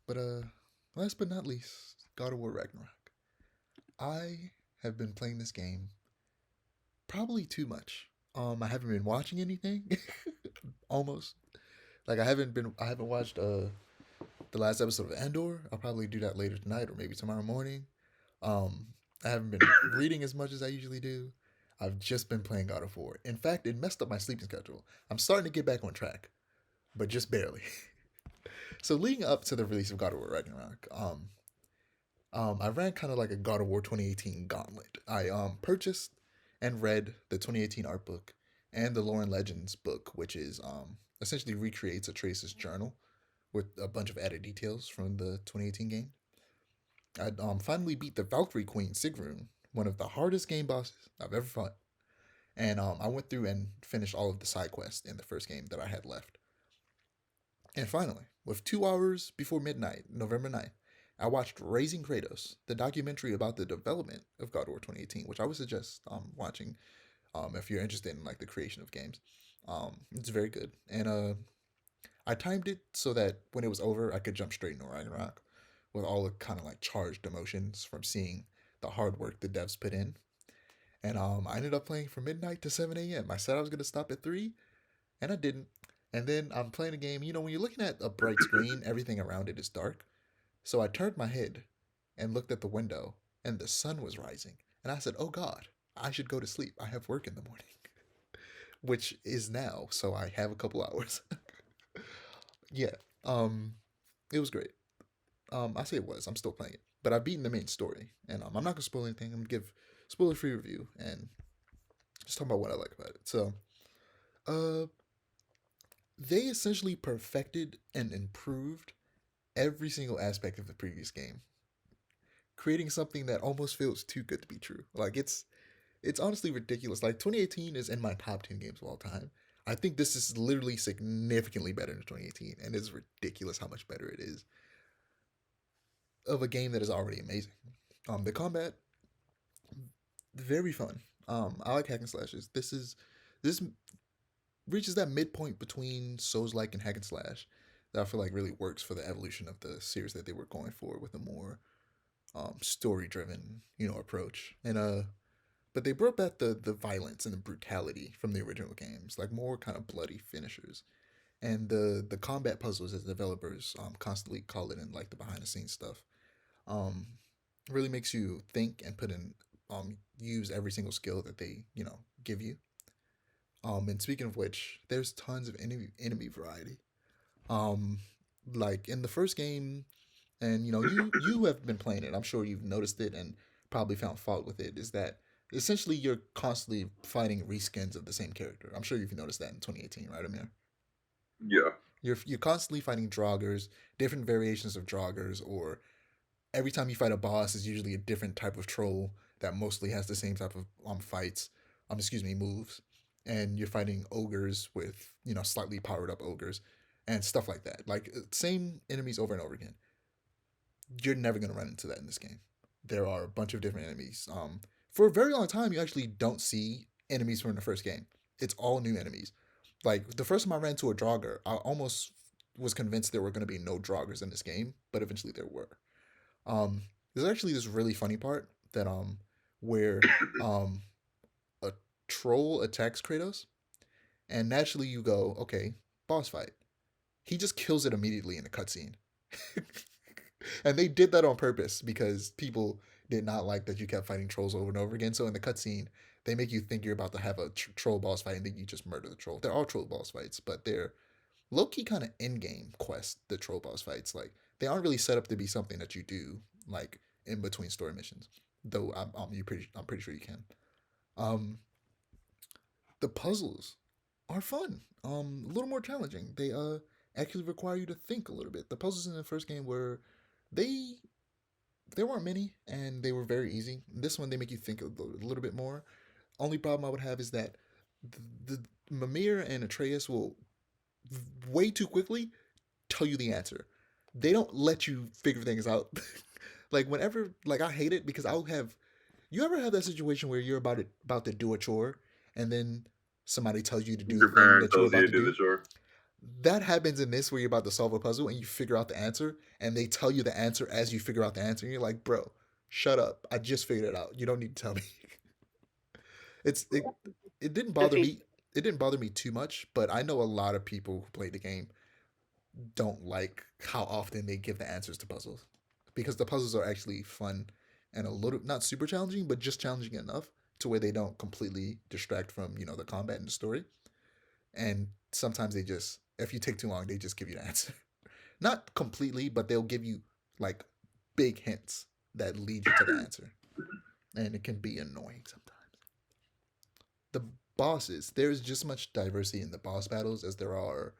But last but not least, God of War Ragnarok. I have been playing this game probably too much. I haven't been watching anything. Almost. Like I haven't watched the last episode of Endor. I'll probably do that later tonight or maybe tomorrow morning. Um I haven't been reading as much as I usually do. I've just been playing God of War. In fact, it messed up my sleeping schedule. I'm starting to get back on track, but just barely. So leading up to the release of God of War Ragnarok, I ran kind of like a God of War 2018 gauntlet. I purchased and read the 2018 art book and the Lore and Legends book, which is essentially recreates Atreus' journal with a bunch of added details from the 2018 game. I finally beat the Valkyrie Queen Sigrun, one of the hardest game bosses I've ever fought, and I went through and finished all of the side quests in the first game that I had left. And finally, with 2 hours before midnight, November 9th, I watched Raising Kratos, the documentary about the development of God of War 2018, which I would suggest watching if you're interested in like the creation of games. It's very good. And I timed it so that when it was over, I could jump straight into Ragnarok with all the kind of like charged emotions from seeing the hard work the devs put in. And I ended up playing from midnight to 7 a.m. I said I was going to stop at 3, and I didn't. And then I'm playing a game. You know, when you're looking at a bright screen, everything around it is dark. So I turned my head and looked at the window, and the sun was rising. And I said, "Oh God, I should go to sleep. I have work in the morning," which is now. So I have a couple hours. Yeah. It was great. I say it was. I'm still playing it, but I've beaten the main story, and I'm not gonna spoil anything. I'm gonna give spoiler-free review and just talk about what I like about it. So, uh, they essentially perfected and improved every single aspect of the previous game, creating something that almost feels too good to be true. Like it's honestly ridiculous. Like 2018 is in my top 10 games of all time. I think this is literally significantly better than 2018, and it's ridiculous how much better it is of a game that is already amazing. The combat very fun. I like hack and slashes. This reaches that midpoint between Souls like and hack and slash that I feel like really works for the evolution of the series that they were going for with a more story driven, approach. And but they brought back the violence and the brutality from the original games, like more kind of bloody finishers. And the combat puzzles as developers constantly call it in like the behind the scenes stuff. Um really makes you think and put in use every single skill that they, give you. And speaking of which, there's tons of enemy variety. Um like in the first game, and you have been playing it. I'm sure you've noticed it and probably found fault with it. Is that essentially you're constantly fighting reskins of the same character? I'm sure you've noticed that in 2018, right, Amir? Yeah. You're constantly fighting Draugrs, different variations of Draugrs, or every time you fight a boss is usually a different type of troll that mostly has the same type of fights, excuse me, moves. And you're fighting ogres with, slightly powered up ogres and stuff like that. Like same enemies over and over again. You're never going to run into that in this game. There are a bunch of different enemies. For a very long time, you actually don't see enemies from the first game. It's all new enemies. Like the first time I ran into a Draugr, I almost was convinced there were going to be no Draugrs in this game, but eventually there were. Um, there's actually this really funny part that where a troll attacks Kratos, and naturally you go, okay, boss fight. He just kills it immediately in the cutscene. And they did that on purpose because people did not like that you kept fighting trolls over and over again. So in the cutscene, they make you think you're about to have a troll boss fight, and then you just murder the troll. They're all troll boss fights, but they're low key kind of in game quest. The troll boss fights, like they aren't really set up to be something that you do like in between story missions. Though I'm pretty sure you can. Um, the puzzles are fun. A little more challenging. They actually require you to think a little bit. The puzzles in the first game were they there weren't many and they were very easy. This one they make you think a little bit more. Only problem I would have is that the Mimir and Atreus will way too quickly tell you the answer. They don't let you figure things out. Like whenever, like I hate it because I'll have. You ever have that situation where you're about to do a chore, and then somebody tells you to do the Your thing parent that you were tells you about to to do the do? chore. That happens in this where you're about to solve a puzzle and you figure out the answer, and they tell you the answer as you figure out the answer, and you're like, bro, shut up. I just figured it out. You don't need to tell me. it's it didn't bother Defeat. me. It didn't bother me too much, but I know a lot of people who play the game don't like how often they give the answers to puzzles, because the puzzles are actually fun and a little not super challenging, but just challenging enough to where they don't completely distract from the combat and the story. And sometimes they just, if you take too long, they just give you the answer. Not completely, but they'll give you like big hints that lead you to the answer, and it can be annoying sometimes. The bosses, there's just as much diversity in the boss battles as there are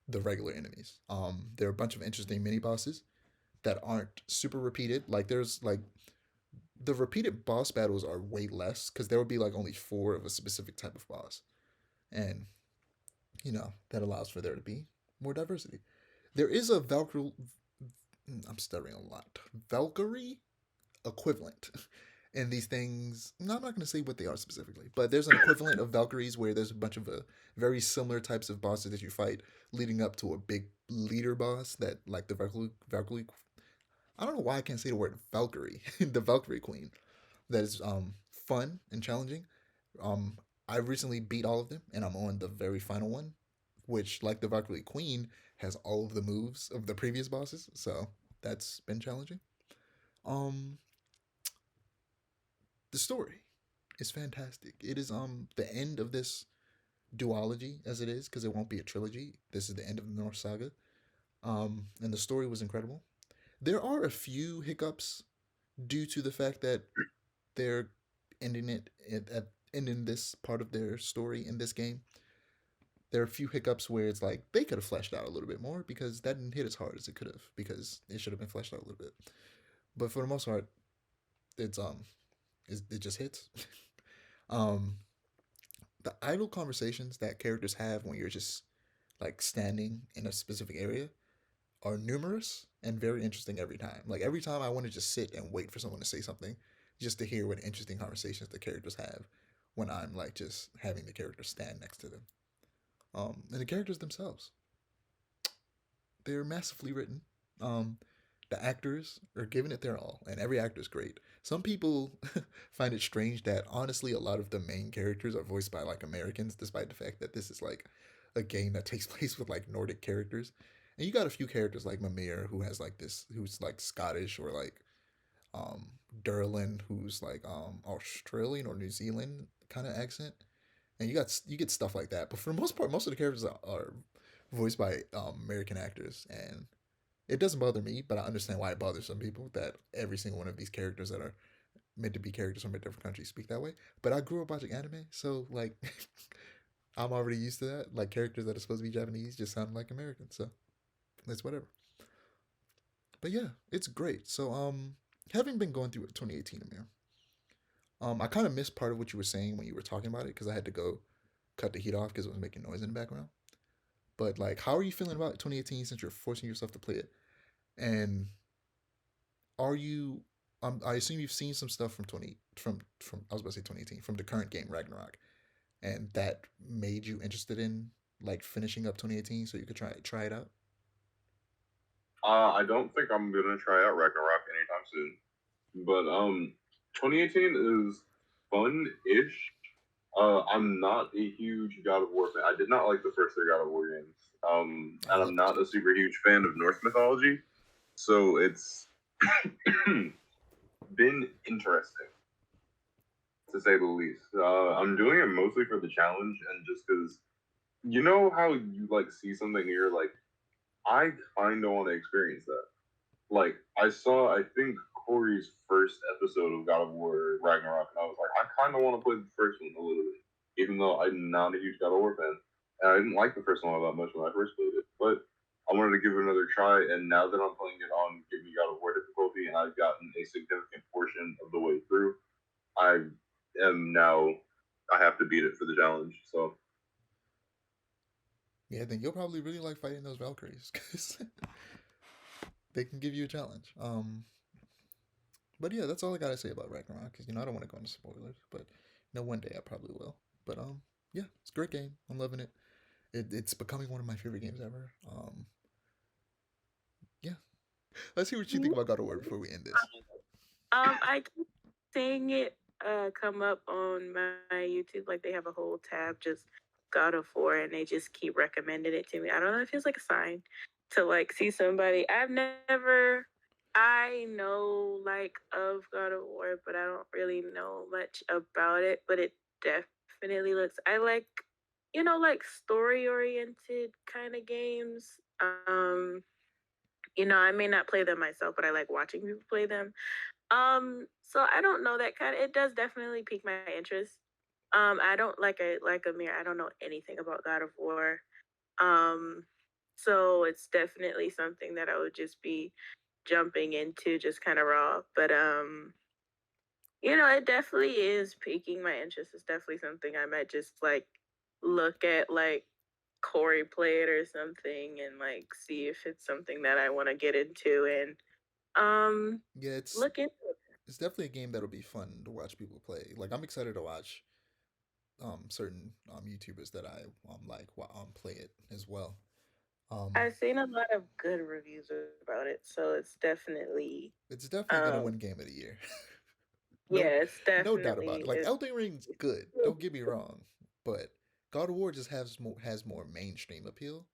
the regular enemies. There are a bunch of interesting mini bosses that aren't super repeated. Like there's like the repeated boss battles are way less because there will be like only four of a specific type of boss, and that allows for there to be more diversity. There is a Valkyrie. I'm stuttering a lot. Valkyrie equivalent in these things. No, I'm not going to say what they are specifically, but there's an equivalent of Valkyries where there's a bunch of very similar types of bosses that you fight leading up to a big leader boss that, like the Valkyrie. I don't know why I can't say the word Valkyrie, the Valkyrie Queen. That is fun and challenging. Um, I recently beat all of them, and I'm on the very final one, which, like the Valkyrie Queen, has all of the moves of the previous bosses. So that's been challenging. Um, the story is fantastic. It is the end of this duology as it is because it won't be a trilogy. This is the end of the North Saga. And the story was incredible. There are a few hiccups due to the fact that they're ending it at ending this part of their story in this game. There are a few hiccups where it's like they could have fleshed out a little bit more because that didn't hit as hard as it could have because it should have been fleshed out a little bit. But for the most part, it's it just hits. um, the idle conversations that characters have when you're just like standing in a specific area are numerous and very interesting every time. Like every time I want to just sit and wait for someone to say something just to hear what interesting conversations the characters have when I'm like just having the characters stand next to them. And the characters themselves, they're massively written. Um, the actors are giving it their all, and every actor is great. Some people find it strange that honestly, a lot of the main characters are voiced by like Americans, despite the fact that this is like a game that takes place with like Nordic characters. And you got a few characters like Mimir, who has like this, who's like Scottish, or like um, Derlin, who's like Australian or New Zealand kind of accent. And you get stuff like that. But for the most part, most of the characters are voiced by American actors, and it doesn't bother me, but I understand why it bothers some people that every single one of these characters that are meant to be characters from a different country speak that way. But I grew up watching anime, so like I'm already used to that. Like characters that are supposed to be Japanese just sound like Americans, so it's whatever. But yeah, it's great. So having been going through 2018, Amir, I kind of missed part of what you were saying when you were talking about it because I had to go cut the heat off because it was making noise in the background. But like, how are you feeling about 2018 since you're forcing yourself to play it? And are you? I assume you've seen some stuff from 20 from I was about to say 2018 from the current game Ragnarok, and that made you interested in like finishing up 2018 so you could try it out. I don't think I'm gonna try out Ragnarok anytime soon. But 2018 is fun-ish. I'm not a huge God of War fan. I did not like the first three God of War games. I And love I'm those not a games. super huge fan of Norse mythology, so it's been interesting to say the least. I'm doing it mostly for the challenge and just because you know how you like see something and you're like, I kind of want to experience that. Like I saw, I think Corey's first episode of God of War Ragnarok, and I was like, I kind of want to play the first one a little bit, even though I'm not a huge God of War fan, and I didn't like the first one all that much when I first played it, but I wanted to give it another try, and now that I'm playing it on Give Me God of War difficulty, and I've gotten a significant portion of the way through, I am now I have to beat it for the challenge. So Yeah, then you'll probably really like fighting those Valkyries because they can give you a challenge. But yeah, that's all I gotta say about Ragnarok because I don't want to go into spoilers, but one day I probably will. But yeah, it's a great game. I'm loving it. It's becoming one of my favorite games ever. Yeah. Let's see what you think about God of War before we end this. I keep seeing it come up on my YouTube. Like they have a whole tab just God of War, and they just keep recommending it to me. I don't know. It feels like a sign to like see somebody. I've never. I know like of God of War, but I don't really know much about it. But it definitely looks. I like, like story oriented kind of games. I may not play them myself, but I like watching people play them. So I don't know that kind of. It does definitely pique my interest. I don't like Amir. I don't know anything about God of War. Um, so it's definitely something that I would just be jumping into, just kind of raw. But it definitely is piquing my interest. It's definitely something I might just like look at, like Corey play it or something, and like see if it's something that I want to get into and Yeah, look into. it's definitely a game that'll be fun to watch people play. Like I'm excited to watch certain YouTubers that I like play it as well. Um, I've seen a lot of good reviews about it, so it's definitely gonna um win Game of the Year. No, yeah, it's no doubt about definitely it. Like it's Elden Ring's good. Don't get me wrong, but God of War just has more mainstream appeal.